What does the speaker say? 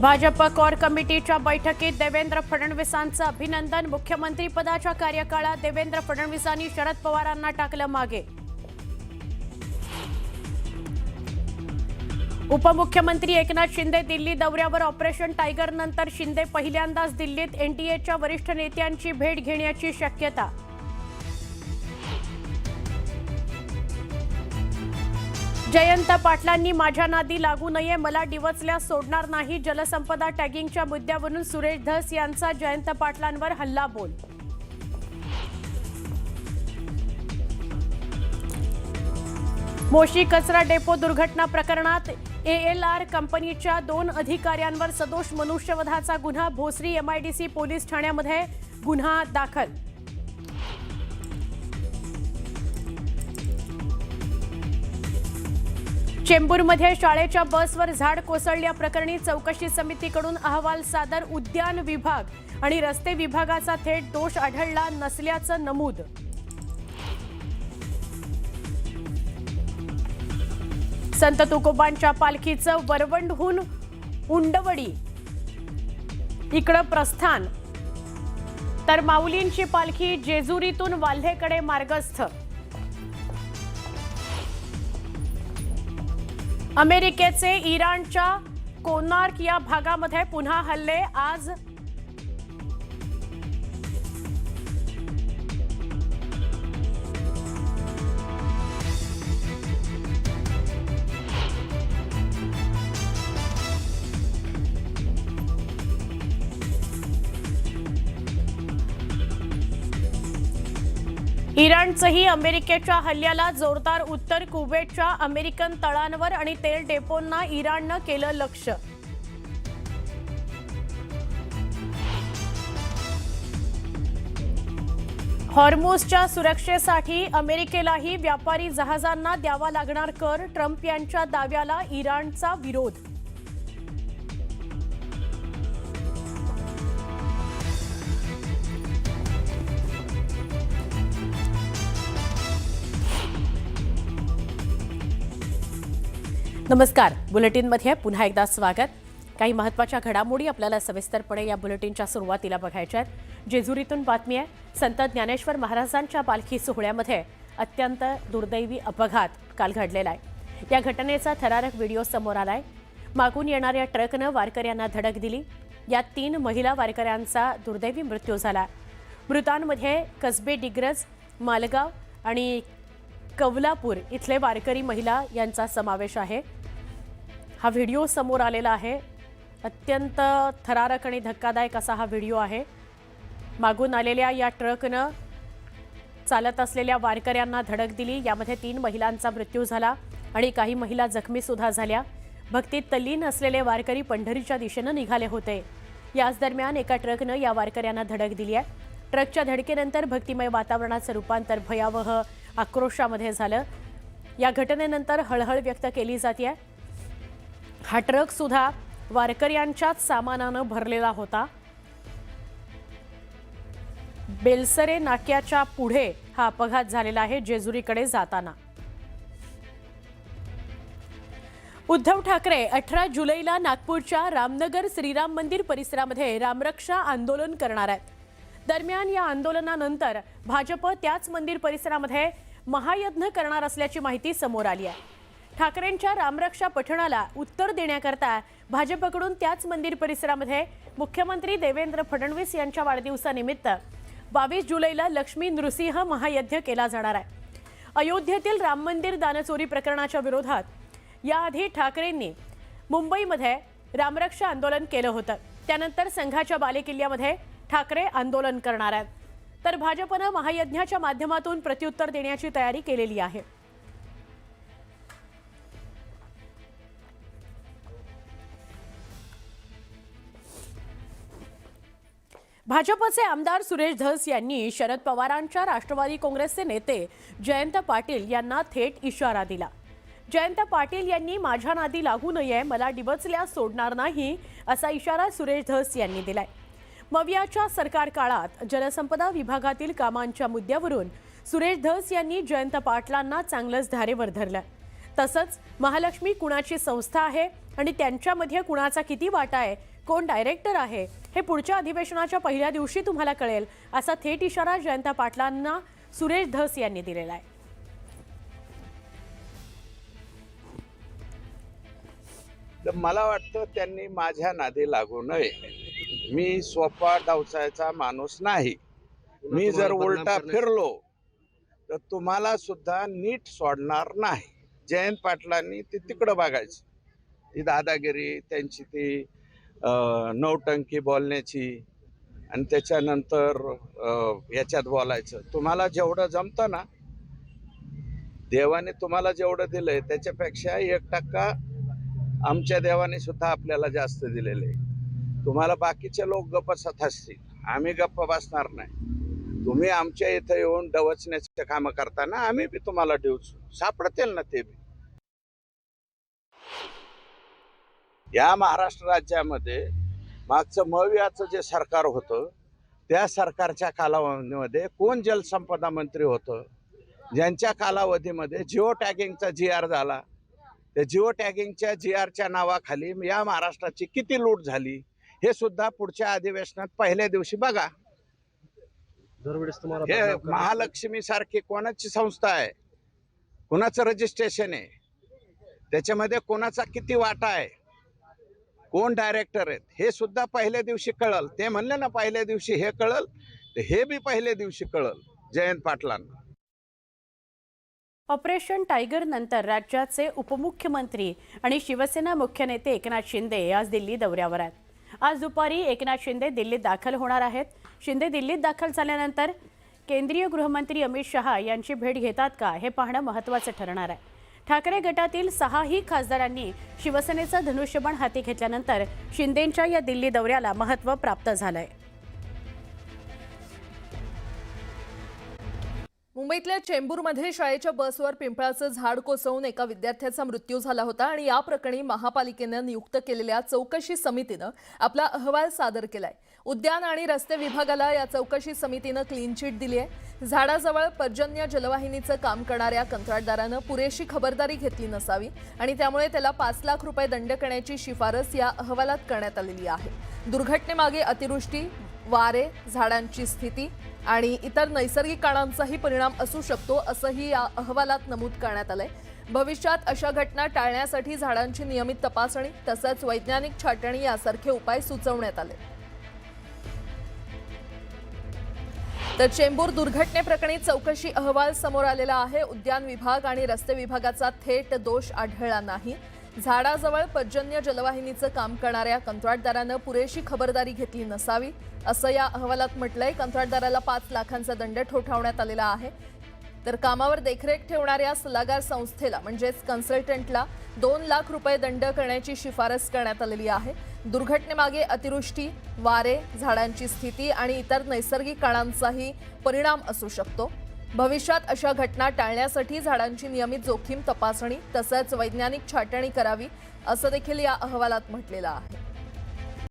Bhajap core कमिटीच्या बैठकीत देवेंद्र फडणवीसांचं अभिनंदन। मुख्यमंत्री पदाच्या कार्यकाळात देवेंद्र फडणवीसांनी शरद पवारांना टाकलं मागे। उपमुख्यमंत्री एकनाथ शिंदे दिल्ली दौऱ्यावर। ऑपरेशन टायगर नंतर शिंदे पहिल्यांदाच दिल्लीत। एनडीएच्या वरिष्ठ नेत्यांची भेट घेण्याची शक्यता। जयंत पाटलांनी माझ्या नादी लागू नये, मला डिवचल्यास सोडणार नाही। जलसंपदा टॅगिंगच्या मुद्द्यावरून सुरेश धस यांचा जयंत पाटलांवर हल्लाबोल। मोशी कचरा डेपो दुर्घटना प्रकरणात एएलआर कंपनीच्या 2 अधिकाऱ्यांवर सदोष मनुष्यवधाचा गुन्हा। भोसरी एमआयडीसी पोलीस ठाण्यामध्ये गुन्हा दाखल। चेंबूरमध्ये शाळेच्या बसवर झाड कोसळल्याप्रकरणी चौकशी समितीकडून अहवाल सादर। उद्यान विभाग आणि रस्ते विभागाचा थेट दोष आढळला नसल्याचं नमूद। संत तुकोबांच्या पालखीचं वरवंडहून उंडवडी इकडं प्रस्थान, तर माऊलींची पालखी जेजुरीतून वाल्हेकडे मार्गस्थ। अमेरिकेचे इराणच्या कोनार्क या भागामध्ये पुन्हा हल्ले। आज इराणचंही अमेरिकेच्या हल्ल्याला जोरदार उत्तर। कुवेतच्या अमेरिकन तळांवर आणि तेल डेपोंना इराणनं केलं लक्ष्य। हॉर्मुझच्या सुरक्षेसाठी अमेरिकेलाही व्यापारी जहाजांना द्यावा लागणार कर। ट्रम्प यांच्या दाव्याला इराणचा विरोध। नमस्कार, बुलेटिनमध्ये पुन्हा एकदा स्वागत। काही महत्त्वाच्या घडामोडी आपल्याला सविस्तरपणे या बुलेटिनच्या सुरुवातीला बघायच्या आहेत। जेजुरीतून बातमी आहे। संत ज्ञानेश्वर महाराजांच्या पालखी सोहळ्यामध्ये अत्यंत दुर्दैवी अपघात काल घडलेला आहे। या घटनेचा थरारक व्हिडिओ समोर आलाय। मागून येणाऱ्या ट्रकनं वारकऱ्यांना धडक दिली। यात 3 महिला वारकऱ्यांचा दुर्दैवी मृत्यू झाला। मृतांमध्ये कसबे डिग्रज, मालगाव आणि कवलापूर इथले वारकरी महिला यांचा समावेश आहे। हा व्हिडिओ समोर आलेला आहे। अत्यंत थरारक आणि धक्कादायक असा हा व्हिडिओ आहे। मागून आलेल्या या ट्रकनं चालत असलेल्या वारकऱ्यांना धडक दिली। यामध्ये 3 महिलांचा मृत्यू झाला आणि काही महिला जखमी सुद्धा झाल्या। भक्तीत तल्लीन असलेले वारकरी पंढरीच्या दिशेनं निघाले होते। याच दरम्यान एका ट्रकनं या वारकऱ्यांना धडक दिली आहे। ट्रकच्या धडकेनंतर भक्तिमय वातावरणाचं रूपांतर भयावह आक्रोशामध्ये झालं। या घटनेनंतर हळहळ व्यक्त केली जाते। हा ट्रक सुद्धा वारकऱ्यांच्याच सामानानं भरलेला होता। बेलसरे नाक्याच्या पुढे हा अपघात झालेला आहे, जेजुरीकडे जाताना। उद्धव ठाकरे 18 जुलैला नागपूरच्या रामनगर श्रीराम मंदिर परिसरामध्ये रामरक्षा आंदोलन करणार आहेत। दरम्यान या आंदोलनानंतर भाजप त्याच मंदिर परिसरामध्ये महायज्ञ करणार असल्याची माहिती समोर आली आहे। ठाकरेंच्या रामरक्षा पठणाला उत्तर देण्याकरता भाजपकडून त्याच मंदिर परिसरामध्ये मुख्यमंत्री देवेंद्र फडणवीस यांच्या वाढदिवसानिमित्त 22 जुलैला लक्ष्मी नृसिंह महायज्ञ केला जाणार आहे। अयोध्येतील राम मंदिर दानचोरी प्रकरणाच्या विरोधात याआधी ठाकरेंनी मुंबईमध्ये रामरक्षा आंदोलन केलं होतं। त्यानंतर संघाच्या बालेकिल्ल्यामध्ये ठाकरे आंदोलन करणार आहेत। तर भाजपनं महायज्ञाच्या माध्यमातून प्रत्युत्तर देण्याची तयारी केलेली आहे। भाजपचे आमदार सुरेश धस यांनी शरद पवारांच्या राष्ट्रवादी काँग्रेसचे नेते जयंत पाटील यांना थेट इशारा दिला। जयंत पाटील यांनी माझ्या नादी लागू नये, मला डिवचल्यास सोडणार नाही असा इशारा सुरेश धस यांनी दिलाय। मवियाच्या सरकार काळात जलसंपदा विभागातील कामांच्या मुद्द्यावरून सुरेश धस यांनी जयंत पाटलांना चांगलंच धारेवर धरलं। तसंच महालक्ष्मी कुणाची संस्था आहे आणि त्यांच्यामध्ये कुणाचा किती वाटा आहे, कोण डायरेक्टर आहे, हे पुढच्या अधिवेशनाच्या पहिल्या दिवशी तुम्हाला कळेल, असा थेट इशारा जयंत पाटलांना सुरेश धस यांनी दिलेला आहे. मला वाटतं त्यांनी माझ्या नादी लागू नये. मी सोपा डावसायचा माणूस नाही. मी जर उलटा फिरलो तर तुम्हाला सुद्धा नीट सोडणार नाही. जयंत पाटलांनी ती तिकडं बघायचं, ती दादागिरी त्यांची, ती नौटंकी बोलण्याची, आणि त्याच्यानंतर याच्यात बोलायचं. तुम्हाला जेवढं जमतं ना, देवाने तुम्हाला जेवढं दिलंय त्याच्यापेक्षा 1% आमच्या देवाने सुद्धा आपल्याला जास्त दिलेले. तुम्हाला बाकीचे लोक गप्प बसत असतील, आम्ही गप्प बसणार नाही. तुम्ही आमच्या इथं येऊन डवचण्याचे कामं करताना आम्ही बी तुम्हाला डिवचू, सापडतील ना ते बी. या महाराष्ट्र राज्यामध्ये मागचं मवियाचं जे सरकार होतं, त्या सरकारच्या कालावधीमध्ये कोण जलसंपदा मंत्री होतं, ज्यांच्या कालावधीमध्ये जिओ टॅगिंगचा GR झाला, त्या जिओ टॅगिंगच्या GRच्या नावाखाली या महाराष्ट्राची किती लूट झाली हे सुद्धा पुढच्या अधिवेशनात पहिल्या दिवशी बघा. हे महालक्ष्मी सारखी कोणाची संस्था आहे, कोणाचं रजिस्ट्रेशन आहे, त्याच्यामध्ये कोणाचा किती वाटा आहे, कोण डायरेक्टर आहेत, हे सुद्धा पहिल्या दिवशी कळल. ते म्हणले ना पहिल्या दिवशी हे कळल, तर हे बी पहिल्या दिवशी कळल जयंत पाटलांना. ऑपरेशन टायगर नंतर राज्याचे उपमुख्यमंत्री आणि शिवसेना मुख्य नेते एकनाथ शिंदे आज दिल्ली दौऱ्यावर आहेत. आज दुपारी एकनाथ शिंदे दिल्लीत दाखल होणार आहेत. शिंदे दिल्लीत दाखल झाल्यानंतर केंद्रीय गृहमंत्री अमित शहा यांची भेट घेतात का, हे पाहणं महत्त्वाचं ठरणार आहे. ठाकरे गटातील 6ही खासदारांनी शिवसेनेचं धनुष्यबाण हाती घेतल्यानंतर शिंदेंच्या या दिल्ली दौऱ्याला महत्त्व प्राप्त झालंय. मुंबईतल्या चेंबूरमध्ये शाळेच्या बसवर पिंपळाचं झाड कोसळून एका विद्यार्थ्याचा मृत्यू झाला होता आणि या प्रकरणी महापालिकेनं नियुक्त केलेल्या चौकशी समितीनं आपला अहवाल सादर केलाय. उद्यान आणि रस्ते विभागाला या चौकशी समितीनं क्लीन चिट दिली आहे. झाडाजवळ पर्जन्य जलवाहिनीचं काम करणाऱ्या कंत्राटदारानं पुरेशी खबरदारी घेतली नसावी आणि त्यामुळे त्याला 5 लाख रुपये दंड करण्याची शिफारस या अहवालात करण्यात आलेली आहे. दुर्घटनेमागे अतिवृष्टी, वारे, झाडांची स्थिती आणि इतर नैसर्गिक कारणांचाही परिणाम असू शकतो, असंही या अहवालात नमूद करण्यात आलंय. भविष्यात अशा घटना टाळण्यासाठी झाडांची नियमित तपासणी तसंच वैज्ञानिक छाटणी यासारखे उपाय सुचवण्यात आले. तर चेंबूर दुर्घटनेप्रकरणी चौकशी अहवाल समोर आलेला आहे. उद्यान विभाग आणि रस्ते विभागाचा थेट दोष आढळला नाही. झाडाजवळ पर्जन्य जलवाहिनीचं काम करणाऱ्या कंत्राटदारानं पुरेशी खबरदारी घेतली नसावी, असं या अहवालात म्हटलंय. कंत्राटदाराला 5 लाखांचा दंड ठोठावण्यात आलेला आहे. तर कामावर देखरेख ठेवणाऱ्या सल्लागार संस्थेला म्हणजेच कन्सल्टंटला 2 लाख रुपये दंड करण्याची शिफारस करण्यात आलेली आहे. दुर्घटनेमागे अतिवृष्टी, वारे, झाडांची स्थिती आणि इतर नैसर्गिक कारणांचाही परिणाम असू शकतो. भविष्यात अशा घटना टाळण्यासाठी झाडांची नियमित जोखीम तपासणी तसंच वैज्ञानिक छाटणी करावी, असं देखील या अहवालात म्हटलेलं आहे.